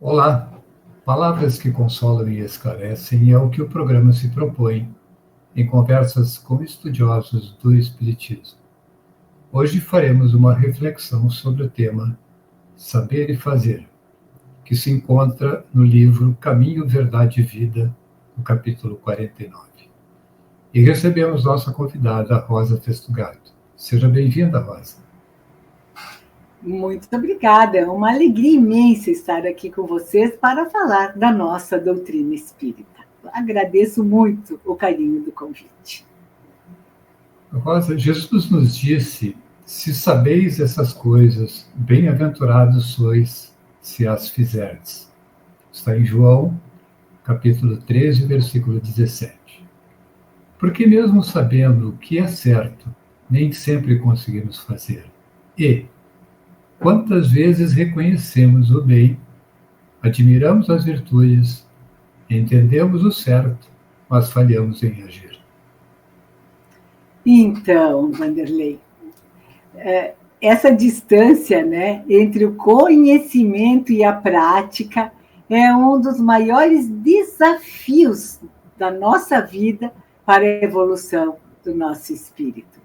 Olá, palavras que consolam e esclarecem é o que o programa se propõe em conversas com estudiosos do Espiritismo. Hoje faremos uma reflexão sobre o tema Saber e Fazer, que se encontra no livro Caminho, Verdade e Vida, no capítulo 49. E recebemos nossa convidada, Rosa Testugato. Seja bem-vinda, Rosa. Muito obrigada, é uma alegria imensa estar aqui com vocês para falar da nossa doutrina espírita. Agradeço muito o carinho do convite. Rosa, Jesus nos disse: se sabeis essas coisas, bem-aventurados sois se as fizerdes. Está em João, capítulo 13, versículo 17. Porque mesmo sabendo o que é certo, nem sempre conseguimos fazer. E quantas vezes reconhecemos o bem, admiramos as virtudes, entendemos o certo, mas falhamos em agir. Então, Vanderlei, essa distância, né, entre o conhecimento e a prática é um dos maiores desafios da nossa vida para a evolução do nosso espírito.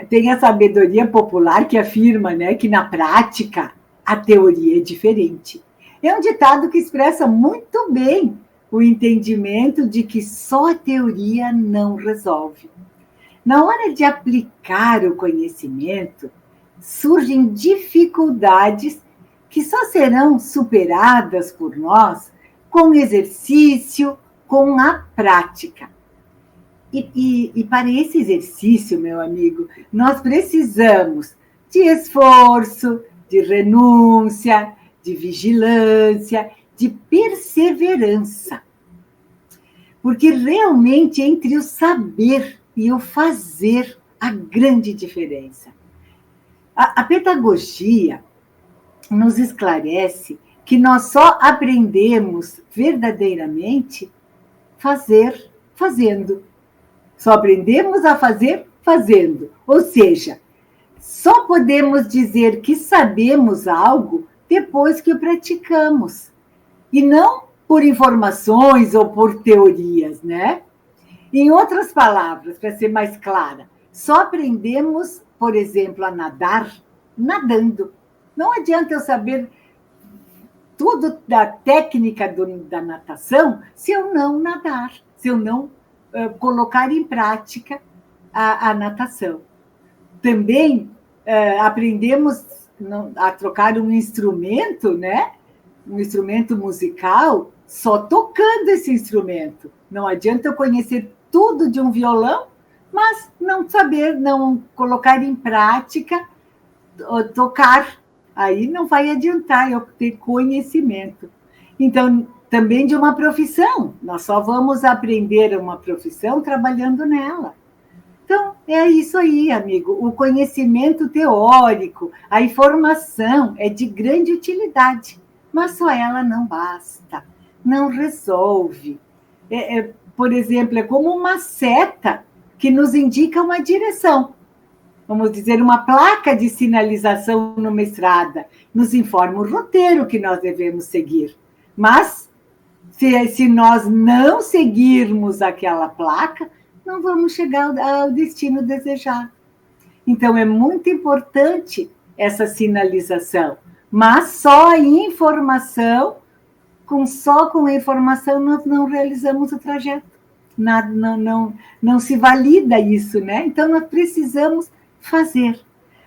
Tem a sabedoria popular que afirma, né, que na prática a teoria é diferente. É um ditado que expressa muito bem o entendimento de que só a teoria não resolve. Na hora de aplicar o conhecimento, surgem dificuldades que só serão superadas por nós com exercício, com a prática. E para esse exercício, meu amigo, nós precisamos de esforço, de renúncia, de vigilância, de perseverança. Porque realmente entre o saber e o fazer há grande diferença. A pedagogia nos esclarece que nós só aprendemos verdadeiramente fazendo. Só aprendemos a fazer fazendo. Ou seja, só podemos dizer que sabemos algo depois que o praticamos. E não por informações ou por teorias, né? Em outras palavras, para ser mais clara, só aprendemos, por exemplo, a nadar nadando. Não adianta eu saber tudo da técnica da natação se eu não nadar, se eu não colocar em prática a natação. Também aprendemos a trocar um instrumento, né? Um instrumento musical, só tocando esse instrumento. Não adianta eu conhecer tudo de um violão, mas não saber, não colocar em prática, tocar. Aí não vai adiantar eu ter conhecimento. Então, também de uma profissão. Nós só vamos aprender uma profissão trabalhando nela. Então, é isso aí, amigo. O conhecimento teórico, a informação é de grande utilidade, mas só ela não basta, não resolve. Por exemplo, é como uma seta que nos indica uma direção. Vamos dizer, uma placa de sinalização numa estrada nos informa o roteiro que nós devemos seguir. Mas, se nós não seguirmos aquela placa, não vamos chegar ao destino desejado. Então, é muito importante essa sinalização, mas só a informação, só com a informação nós não realizamos o trajeto. Não se valida isso, né? Então, nós precisamos fazer.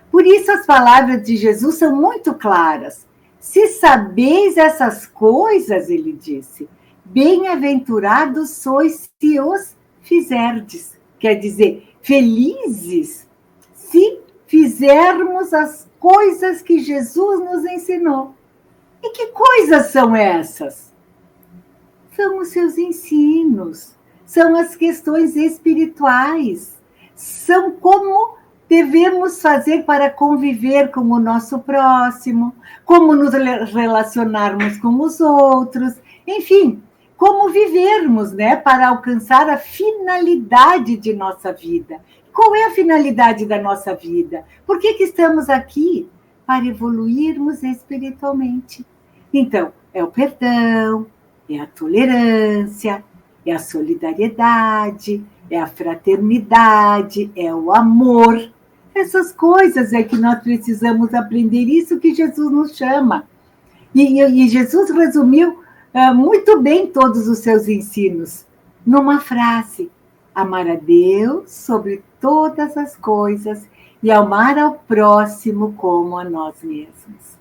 Por isso, as palavras de Jesus são muito claras. Se sabeis essas coisas, ele disse, bem-aventurados sois se os fizerdes. Quer dizer, felizes se fizermos as coisas que Jesus nos ensinou. E que coisas são essas? São os seus ensinos, são as questões espirituais, são como devemos fazer para conviver com o nosso próximo, como nos relacionarmos com os outros, enfim, como vivermos, né, para alcançar a finalidade de nossa vida. Qual é a finalidade da nossa vida? Por que estamos aqui? Para evoluirmos espiritualmente. Então, é o perdão, é a tolerância, é a solidariedade, é a fraternidade, é o amor. Essas coisas é que nós precisamos aprender, isso que Jesus nos chama. E Jesus resumiu muito bem todos os seus ensinos numa frase: amar a Deus sobre todas as coisas e amar ao próximo como a nós mesmos.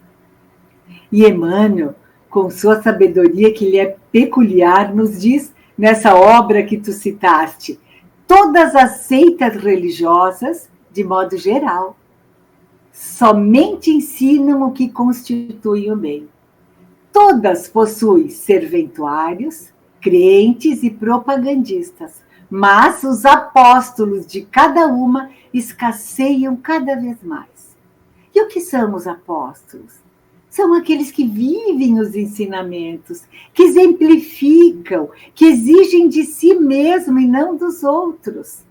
E Emmanuel, com sua sabedoria que lhe é peculiar, nos diz nessa obra que tu citaste: todas as seitas religiosas, de modo geral, somente ensinam o que constitui o bem. Todas possuem serventuários, crentes e propagandistas, mas os apóstolos de cada uma escasseiam cada vez mais. E o que são os apóstolos? São aqueles que vivem os ensinamentos, que exemplificam, que exigem de si mesmo e não dos outros.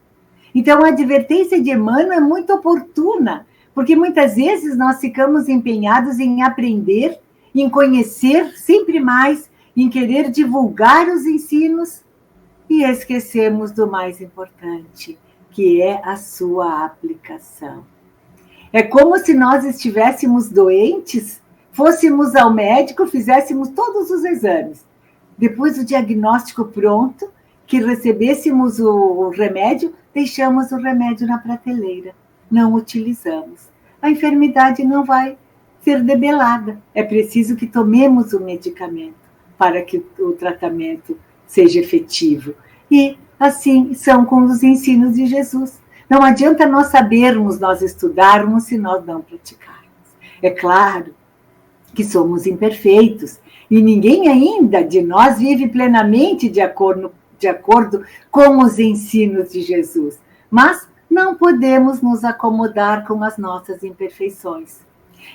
Então, a advertência de Emmanuel é muito oportuna, porque muitas vezes nós ficamos empenhados em aprender, em conhecer sempre mais, em querer divulgar os ensinos e esquecemos do mais importante, que é a sua aplicação. É como se nós estivéssemos doentes, fôssemos ao médico, fizéssemos todos os exames. Depois do diagnóstico pronto, que recebêssemos o remédio, deixamos o remédio na prateleira, não utilizamos. A enfermidade não vai ser debelada. É preciso que tomemos o medicamento para que o tratamento seja efetivo. E assim são com os ensinos de Jesus. Não adianta nós sabermos, nós estudarmos, se nós não praticarmos. É claro que somos imperfeitos e ninguém ainda de nós vive plenamente de acordo com os ensinos de Jesus. Mas não podemos nos acomodar com as nossas imperfeições.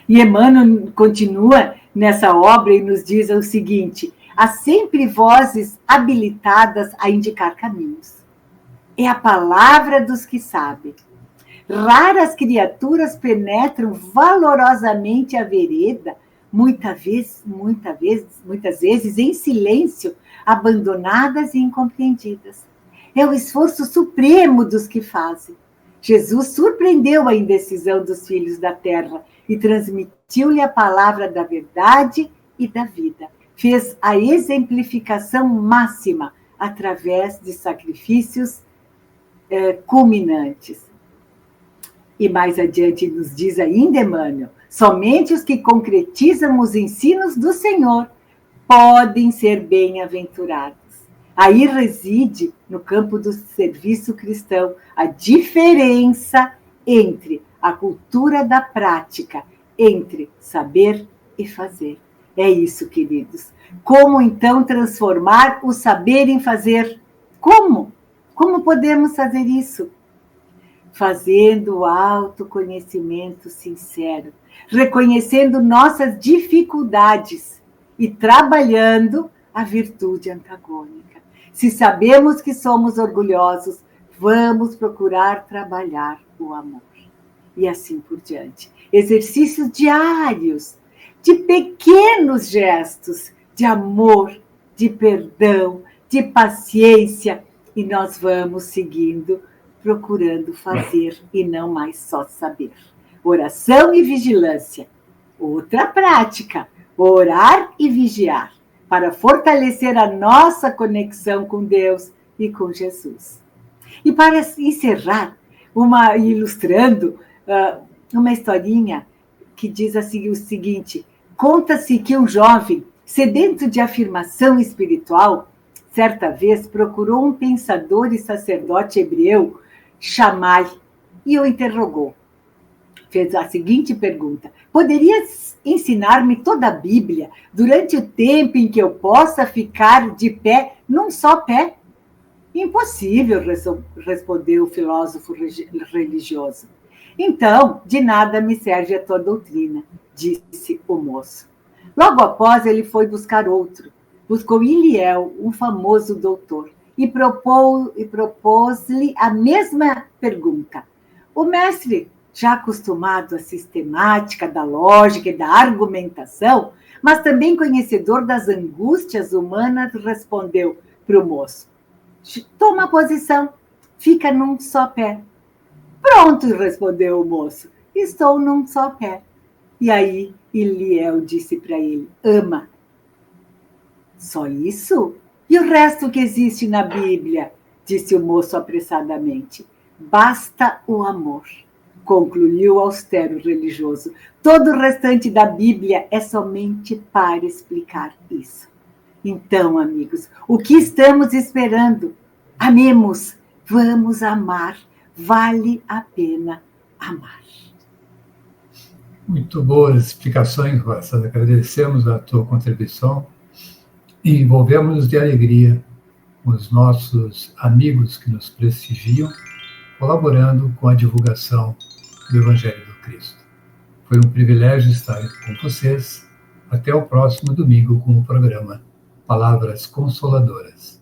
E Emmanuel continua nessa obra e nos diz o seguinte: há sempre vozes habilitadas a indicar caminhos. É a palavra dos que sabem. Raras criaturas penetram valorosamente a vereda, muitas vezes em silêncio, abandonadas e incompreendidas. É o esforço supremo dos que fazem. Jesus surpreendeu a indecisão dos filhos da terra e transmitiu-lhe a palavra da verdade e da vida. Fez a exemplificação máxima através de sacrifícios culminantes. E mais adiante nos diz ainda Emmanuel: somente os que concretizam os ensinos do Senhor podem ser bem-aventurados. Aí reside, no campo do serviço cristão, a diferença entre a cultura da prática, entre saber e fazer. É isso, queridos. Como, então, transformar o saber em fazer? Como? Como podemos fazer isso? Fazendo o autoconhecimento sincero, reconhecendo nossas dificuldades e trabalhando a virtude antagônica. Se sabemos que somos orgulhosos, vamos procurar trabalhar o amor. E assim por diante. Exercícios diários, de pequenos gestos, de amor, de perdão, de paciência, e nós vamos seguindo, procurando fazer e não mais só saber. Oração e vigilância. Outra prática, orar e vigiar, para fortalecer a nossa conexão com Deus e com Jesus. E para encerrar, ilustrando uma historinha que diz assim, o seguinte: conta-se que um jovem, sedento de afirmação espiritual, certa vez procurou um pensador e sacerdote hebreu, Shammai, e o interrogou. Fez a seguinte pergunta: poderias ensinar-me toda a Bíblia durante o tempo em que eu possa ficar de pé, num só pé? Impossível, respondeu o filósofo religioso. Então, de nada me serve a tua doutrina, disse o moço. Logo após, ele foi buscar outro. Buscou Iliel, um famoso doutor, e propôs-lhe a mesma pergunta. O mestre, já acostumado à sistemática da lógica e da argumentação, mas também conhecedor das angústias humanas, respondeu para o moço: toma posição, fica num só pé. Pronto, respondeu o moço, estou num só pé. E aí Iliel disse para ele: ama. Só isso? E o resto que existe na Bíblia? Disse o moço apressadamente. Basta o amor, concluiu o austero religioso. Todo o restante da Bíblia é somente para explicar isso. Então, amigos, o que estamos esperando? Amemos, vamos amar, vale a pena amar. Muito boas explicações, Rosa. Agradecemos a tua contribuição e envolvemos-nos de alegria com os nossos amigos que nos prestigiam, colaborando com a divulgação do Evangelho do Cristo. Foi um privilégio estar com vocês. Até o próximo domingo com o programa Palavras Consoladoras.